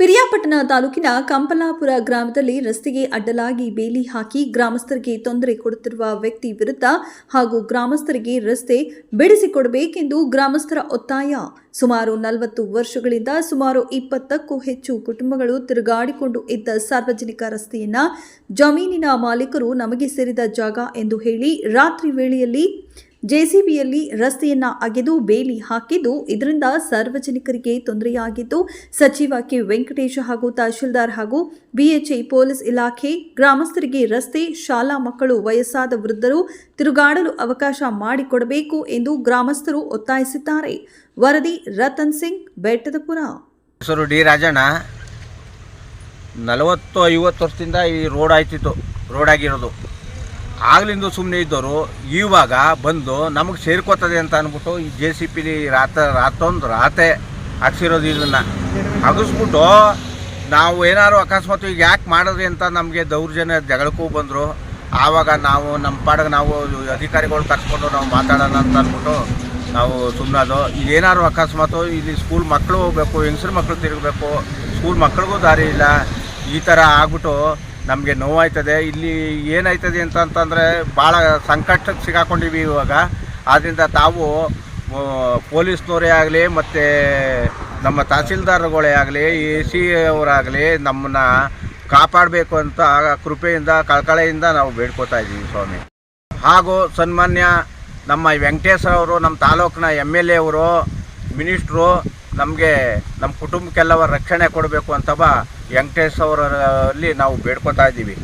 ಪಿರಿಯಾಪಟ್ಟಣ ತಾಲೂಕಿನ ಕಂಪಲಾಪುರ ಗ್ರಾಮದಲ್ಲಿ ರಸ್ತೆಗೆ ಅಡ್ಡಲಾಗಿ ಬೇಲಿ ಹಾಕಿ ಗ್ರಾಮಸ್ಥರಿಗೆ ತೊಂದರೆ ಕೊಡುತ್ತಿರುವ ವ್ಯಕ್ತಿ ವಿರುದ್ಧ ಹಾಗೂ ಗ್ರಾಮಸ್ಥರಿಗೆ ರಸ್ತೆ ಬಿಡಿಸಿಕೊಡಬೇಕೆಂದು ಗ್ರಾಮಸ್ಥರ ಒತ್ತಾಯ. ಸುಮಾರು 40 ವರ್ಷಗಳಿಂದ ಸುಮಾರು 20ಕ್ಕೂ ಹೆಚ್ಚು ಕುಟುಂಬಗಳು ತಿರುಗಾಡಿಕೊಂಡು ಇದ್ದ ಸಾರ್ವಜನಿಕ ರಸ್ತೆಯನ್ನ ಜಮೀನಿನ ಮಾಲೀಕರು ನಮಗೆ ಸೇರಿದ ಜಾಗ ಎಂದು ಹೇಳಿ ರಾತ್ರಿ ವೇಳೆಯಲ್ಲಿ ಜೆಸಿಬಿಯಲ್ಲಿ ರಸ್ತೆಯನ್ನ ಅಗೆದು ಬೇಲಿ ಹಾಕಿದ್ದು ಇದರಿಂದ ಸಾರ್ವಜನಿಕರಿಗೆ ತೊಂದರೆಯಾಗಿದ್ದು ಸಚಿವ ಕೆ ವೆಂಕಟೇಶ ಹಾಗೂ ತಹಶೀಲ್ದಾರ್ ಹಾಗೂ ಬಿಎಚ್ಇ ಪೊಲೀಸ್ ಇಲಾಖೆ ಗ್ರಾಮಸ್ಥರಿಗೆ ರಸ್ತೆ, ಶಾಲಾ ಮಕ್ಕಳು, ವಯಸ್ಸಾದ ವೃದ್ಧರು ತಿರುಗಾಡಲು ಅವಕಾಶ ಮಾಡಿಕೊಡಬೇಕು ಎಂದು ಗ್ರಾಮಸ್ಥರು ಒತ್ತಾಯಿಸಿದ್ದಾರೆ. ವರದಿ ರತನ್ ಸಿಂಗ್, ಬೆಟ್ಟದಪುರ. ಹೆಸರು ಡಿ ರಾಜಣ್ಣ. 40-50 ವರ್ಷದಿಂದ ಈ ರೋಡ್ ಆಗಿರೋದು. ಆಗ್ಲಿಂದ ಸುಮ್ಮನೆ ಇದ್ದವರು ಇವಾಗ ಬಂದು ನಮಗೆ ಸೇರ್ಕೋತದೆ ಅಂತ ಅಂದ್ಬಿಟ್ಟು ಈ JCB ರಾತೆ ಹಾಕ್ಸಿರೋದು. ಇದನ್ನು ಅಗಿಸ್ಬಿಟ್ಟು ನಾವು ಏನಾದ್ರು ಅಕಸ್ಮಾತ್ ಈಗ ಯಾಕೆ ಮಾಡಿದ್ರಿ ಅಂತ ನಮಗೆ ದೌರ್ಜನ್ಯ ಜಗಳಕ್ಕೂ ಬಂದರು. ಆವಾಗ ನಾವು ನಮ್ಮ ಪಾಡಿಗೆ ನಾವು ಅಧಿಕಾರಿಗಳು ಕರ್ಸ್ಕೊಂಡು ನಾವು ಮಾತಾಡೋಣ ಅಂತ ಅಂದ್ಬಿಟ್ಟು ನಾವು ಸುಮ್ಮನದು. ಇದೇನಾದ್ರು ಅಕಸ್ಮಾತು ಇಲ್ಲಿ ಸ್ಕೂಲ್ ಮಕ್ಕಳು ಹೋಗ್ಬೇಕು, ಹೆಂಗಸ್ರ ಮಕ್ಕಳು ತಿರುಗಬೇಕು, ಸ್ಕೂಲ್ ಮಕ್ಕಳಿಗೂ ದಾರಿ ಇಲ್ಲ, ಈ ಥರ ಆಗ್ಬಿಟ್ಟು ನಮಗೆ ನೋವಾಯ್ತದೆ. ಇಲ್ಲಿ ಏನಾಯ್ತದೆ ಅಂತಂದರೆ ಭಾಳ ಸಂಕಟಕ್ಕೆ ಸಿಗಾಕೊಂಡಿವಿ ಇವಾಗ. ಆದ್ದರಿಂದ ತಾವು ಪೊಲೀಸ್ನವರೇ ಆಗಲಿ ಮತ್ತು ನಮ್ಮ ತಹಸೀಲ್ದಾರ್ಗಳೇ ಆಗಲಿ, AC ಅವರಾಗಲಿ ನಮ್ಮನ್ನು ಕಾಪಾಡಬೇಕು ಅಂತ ಕೃಪೆಯಿಂದ ಕಳಕಳೆಯಿಂದ ನಾವು ಬೇಡ್ಕೋತಾ ಇದ್ದೀವಿ ಸ್ವಾಮಿ. ಹಾಗೂ ಸನ್ಮಾನ್ಯ ನಮ್ಮ ವೆಂಕಟೇಶ್ವರ ನಮ್ಮ ತಾಲೂಕಿನ MLA ಅವರು, ಮಿನಿಸ್ಟ್ರು ನಮಗೆ ನಮ್ಮ ಕುಟುಂಬಕ್ಕೆಲ್ಲವ ರಕ್ಷಣೆ ಕೊಡಬೇಕು ಅಂತ ವೆಂಕಟೇಶ್ ಅವರಲ್ಲಿ ನಾವು ಬೇಡ್ಕೋತಾ ಇದ್ದೀವಿ.